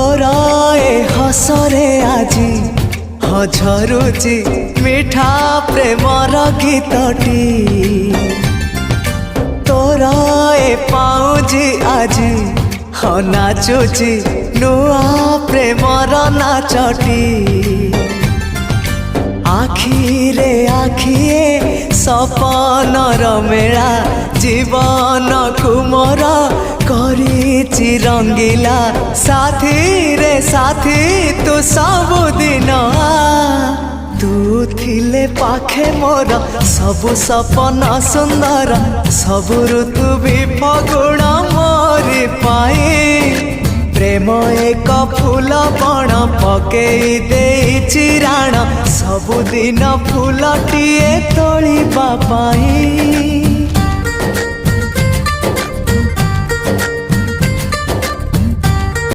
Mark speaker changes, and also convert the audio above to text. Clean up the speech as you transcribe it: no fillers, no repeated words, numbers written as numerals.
Speaker 1: तोरा ए हसरे आजी झरुची मिठा प्रेमर गीतटी तोरा ए पाउजी आजी नाचुची नुआ प्रेमर नाचटी आखिरे आखिए सपनर मेला जीवन कुमर करिछि रंगीला साथी रे साथी तू सबुदिन तू थिले पाखे मोर सबु सपन सुंदर सबु ऋतु भी फगुण मोरी पाई प्रेम एक फूल बण पकई देइछि राण सबुदिन फूलटिए तोलिबा पाई।